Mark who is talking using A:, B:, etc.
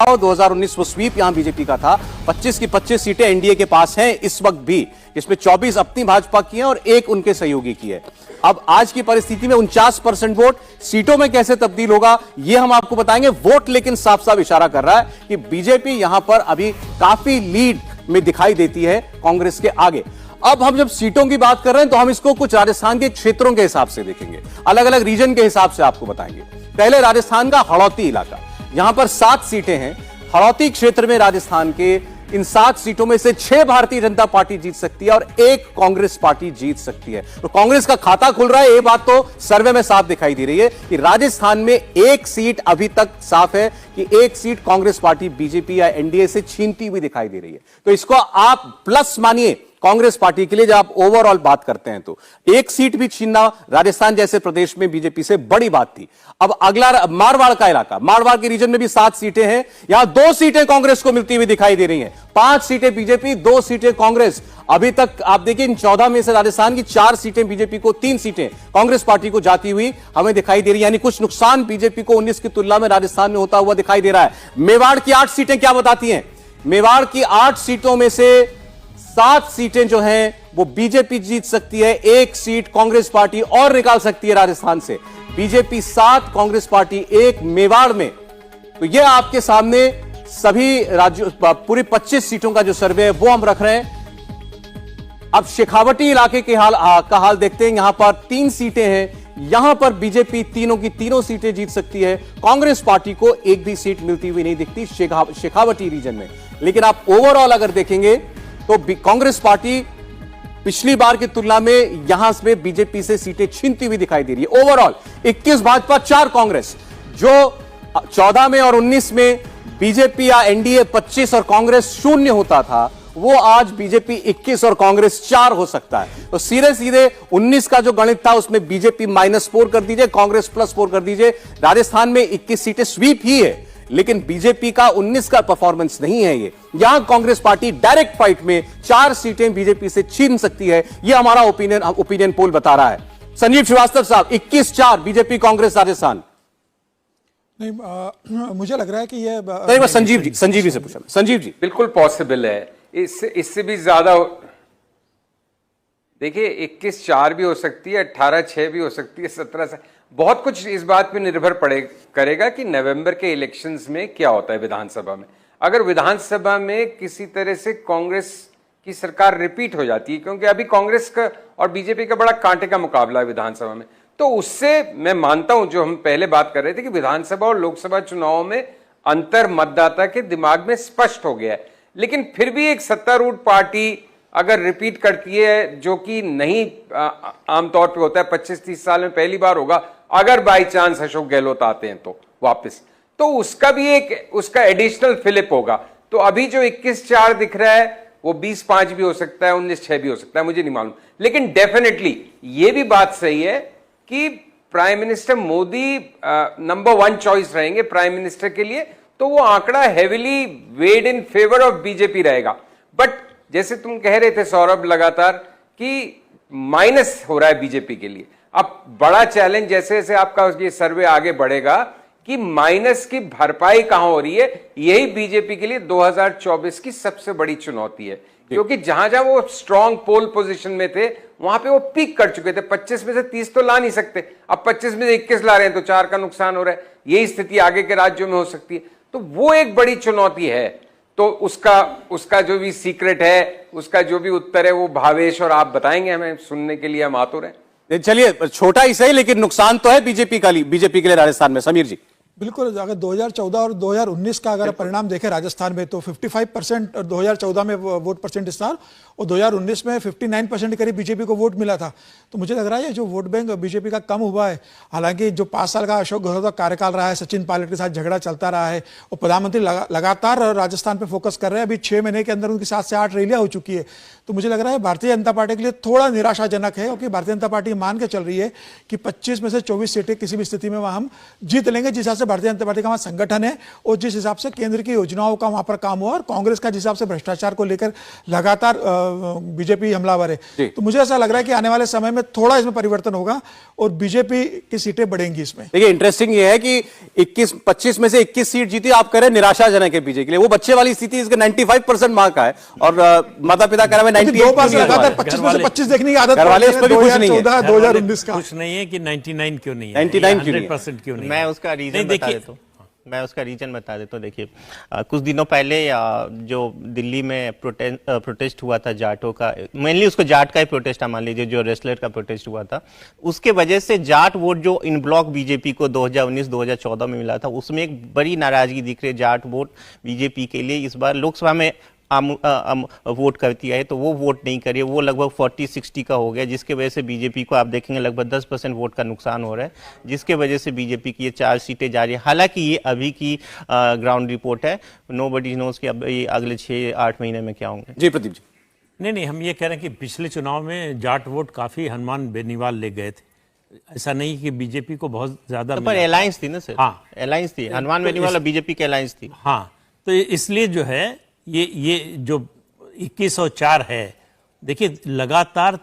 A: चुनाव 2019 वो स्वीप यहां बीजेपी का था। 25 की 25 सीटें एनडीए के पास हैं इस वक्त भी, जिसमें 24 अपनी भाजपा की हैं और 1 उनके सहयोगी की है। अब आज की परिस्थिति में 49% वोट सीटों में कैसे तब्दील होगा यह हम आपको बताएंगे। वोट लेकिन साफ साफ इशारा कर रहा है कि बीजेपी यहां पर अभी काफी लीड में दिखाई देती है कांग्रेस के आगे। अब हम जब सीटों की बात कर रहे हैं तो हम इसको कुछ राजस्थान के क्षेत्रों के हिसाब से देखेंगे, अलग अलग रीजन के हिसाब से आपको बताएंगे। पहले राजस्थान का हड़ौती इलाका, यहां पर 7 सीटें हैं। हड़ौती क्षेत्र में राजस्थान के इन 7 सीटों में से 6 भारतीय जनता पार्टी जीत सकती है और 1 कांग्रेस पार्टी जीत सकती है। तो कांग्रेस का खाता खुल रहा है, यह बात तो सर्वे में साफ दिखाई दे रही है कि राजस्थान में 1 सीट अभी तक साफ है कि 1 सीट कांग्रेस पार्टी बीजेपी या एनडीए से छीनती हुई दिखाई दे रही है। तो इसको आप प्लस मानिए कांग्रेस पार्टी के लिए। जब आप ओवरऑल बात करते हैं तो 1 सीट भी छीनना राजस्थान जैसे प्रदेश में बीजेपी से बड़ी बात थी। अब अगला मारवाड़ का इलाका, मारवाड़ के रीजन में भी 7 सीटें हैं। यहां 2 सीटें कांग्रेस को मिलती हुई दिखाई दे रही हैं। 5 सीटें बीजेपी, 2 सीटें कांग्रेस। अभी तक आप देखिए इन 14 में से राजस्थान की 4 सीटें बीजेपी को, 3 सीटें कांग्रेस पार्टी को जाती हुई हमें दिखाई दे रही है। यानी कुछ नुकसान बीजेपी को 19 की तुलना में राजस्थान में होता हुआ दिखाई दे रहा है। मेवाड़ की 8 सीटें क्या बताती हैं? मेवाड़ की 8 सीटों में से 7 सीटें जो हैं वो बीजेपी जीत सकती है, 1 सीट कांग्रेस पार्टी और निकाल सकती है राजस्थान से। बीजेपी 7, कांग्रेस पार्टी 1 मेवाड़ में। तो यह आपके सामने सभी राज्यों, पूरी 25 सीटों का जो सर्वे है वो हम रख रहे हैं। अब शेखावटी इलाके के का हाल देखते हैं। यहां पर 3 सीटें हैं। यहां पर बीजेपी तीनों की तीनों सीटें जीत सकती है। कांग्रेस पार्टी को एक भी सीट मिलती हुई नहीं दिखती शेखावटी रीजन में। लेकिन आप ओवरऑल अगर देखेंगे तो कांग्रेस पार्टी पिछली बार की तुलना में यहां से बीजेपी से सीटें छीनती हुई दिखाई दे रही है। ओवरऑल 21 भाजपा, 4 कांग्रेस। जो 14 में और 19 में बीजेपी या एनडीए 25 और कांग्रेस 0 होता था, वो आज बीजेपी 21 और कांग्रेस 4 हो सकता है। तो सीधे सीधे 19 का जो गणित था उसमें बीजेपी -4 कर दीजिए, कांग्रेस +4 कर दीजिए। राजस्थान में 21 सीटें स्वीप ही है, लेकिन बीजेपी का 19 का परफॉर्मेंस नहीं है। ये यहां कांग्रेस पार्टी डायरेक्ट फाइट में 4 सीटें बीजेपी से छीन सकती है। यह हमारा ओपिनियन पोल बता रहा है। संजीव श्रीवास्तव साहब, 21-4 बीजेपी कांग्रेस राजस्थान।
B: नहीं, मुझे लग रहा है कि ये
A: संजीव जी से पूछा। संजीव जी,
C: बिल्कुल पॉसिबल है। इससे भी ज्यादा देखिए, 21-4 भी हो सकती है, 18-6 भी हो सकती है, 17 से। बहुत कुछ इस बात पे निर्भर करेगा कि नवंबर के इलेक्शंस में क्या होता है विधानसभा में। अगर विधानसभा में किसी तरह से कांग्रेस की सरकार रिपीट हो जाती है, क्योंकि अभी कांग्रेस का और बीजेपी का बड़ा कांटे का मुकाबला है विधानसभा में, तो उससे मैं मानता हूं, जो हम पहले बात कर रहे थे कि विधानसभा और लोकसभा चुनाव में अंतर मतदाता के दिमाग में स्पष्ट हो गया है। लेकिन फिर भी एक सत्तारूढ़ पार्टी अगर रिपीट करती है, जो कि नहीं आमतौर पे होता है, 25-30 साल में पहली बार होगा, अगर बाई चांस अशोक गहलोत आते हैं तो वापस, तो उसका भी उसका एडिशनल फिलिप होगा। तो अभी जो 21-4 दिख रहा है वो 20-5 भी हो सकता है, 19-6 भी हो सकता है, मुझे नहीं मालूम। लेकिन डेफिनेटली ये भी बात सही है कि prime minister Modi number 1 choice रहेंगे प्राइम मिनिस्टर के लिए, तो वो आंकड़ा heavily weighed in favour of BJP रहेगा। बट जैसे तुम कह रहे थे सौरभ लगातार कि माइनस हो रहा है बीजेपी के लिए, अब बड़ा चैलेंज जैसे जैसे आपका ये सर्वे आगे बढ़ेगा कि माइनस की भरपाई कहां हो रही है, यही बीजेपी के लिए 2024 की सबसे बड़ी चुनौती है। क्योंकि जहां जहां वो स्ट्रॉन्ग पोल पोजीशन में थे वहां पे वो पीक कर चुके थे। 25 में से 30 तो ला नहीं सकते, अब 25 में से 21 ला रहे हैं तो 4 का नुकसान हो रहा है। यही स्थिति आगे के राज्यों में हो सकती है। तो वो एक बड़ी चुनौती है। तो उसका जो भी सीक्रेट है, उसका जो भी उत्तर है, वो भावेश और आप बताएंगे, हमें सुनने के लिए हम आतुर हैं।
A: चलिए, छोटा ही सही लेकिन नुकसान तो है बीजेपी के लिए राजस्थान में। समीर जी,
B: बिल्कुल। अगर 2014 और 2019 का अगर परिणाम देखें राजस्थान में, तो 55% 2014 में वोट परसेंट स्थान और 2019 में 59% के करीब बीजेपी को वोट मिला था। तो मुझे लग रहा है जो वोट बैंक बीजेपी का कम हुआ है। हालांकि जो 5 साल का अशोक गहलोत का कार्यकाल रहा है, सचिन पायलट के साथ झगड़ा चलता रहा है और प्रधानमंत्री लगातार राजस्थान पर फोकस कर रहे हैं। अभी 6 महीने के अंदर उनकी 7 से 8 रैलियां हो चुकी है। तो मुझे लग रहा है भारतीय जनता पार्टी के लिए थोड़ा निराशाजनक है, क्योंकि भारतीय जनता पार्टी मान के चल रही है कि 25 में से 24 सीटें किसी भी स्थिति में वहां हम जीत लेंगे, जिस हिसाब से से भारतीय जनता पार्टी का वहां संगठन है और जिस हिसाब से केंद्र की योजनाओं का वहां पर काम हुआ और कांग्रेस का जिस हिसाब से भ्रष्टाचार को लेकर लगातार बीजेपी हमलावर है, तो मुझे ऐसा लग रहा है कि आने वाले समय में थोड़ा इसमें परिवर्तन होगा और बीजेपी की सीटें बढ़ेंगी इसमें।
A: देखिए इंटरेस्टिंग ये है कि 25 में से 21 सीट जीती, आप कह रहे हैं निराशाजनक है बीजेपी के लिए। वो बच्चे वाली स्थिति इसका 95% मार्क का है और माता पिता कह रहे हैं 98
B: दो पास लगातार 25 में से 25 देखने की आदत
A: घर वाले इस पर भी खुश नहीं है।
B: 2019 का
D: कुछ नहीं है कि 99 क्यों नहीं है,
A: 99 क्यों नहीं है?
D: 100% क्यों नहीं है?
E: मैं उसका रीजन बता देता हूँ। देखिए कुछ दिनों पहले जो दिल्ली में प्रोटेस्ट हुआ था जाटों का, मेनली उसको जाट का ही प्रोटेस्ट मान लीजिए, जो रेसलर का प्रोटेस्ट हुआ था, उसके वजह से जाट वोट जो इन ब्लॉक बीजेपी को 2019-2014 में मिला था, उसमें एक बड़ी नाराजगी दिख रही है। जाट वोट बीजेपी के लिए इस बार लोकसभा में वोट करती है तो वो वोट नहीं करिए, वो लगभग 40-60 का हो गया, जिसके वजह से बीजेपी को आप देखेंगे लगभग 10% वोट का नुकसान हो रहा है, जिसके वजह से बीजेपी की ये 4 सीटें जा रही है। हालांकि ये अभी की ग्राउंड रिपोर्ट है, नोबडी नोज कि अब ये अगले 6-8 महीने में क्या होंगे।
A: जी प्रदीप जी।
D: नहीं, हम ये कह रहे हैं कि पिछले चुनाव में जाट वोट काफी हनुमान बेनीवाल ले गए थे, ऐसा नहीं कि बीजेपी को बहुत ज्यादा
E: पर अलायंस थी ना सर।
D: हाँ,
E: अलायंस थी, हनुमान बेनीवाल और बीजेपी की अलायंस थी।
D: हाँ, तो इसलिए जो है ये जो 21 और 4 है, देखिए लगातार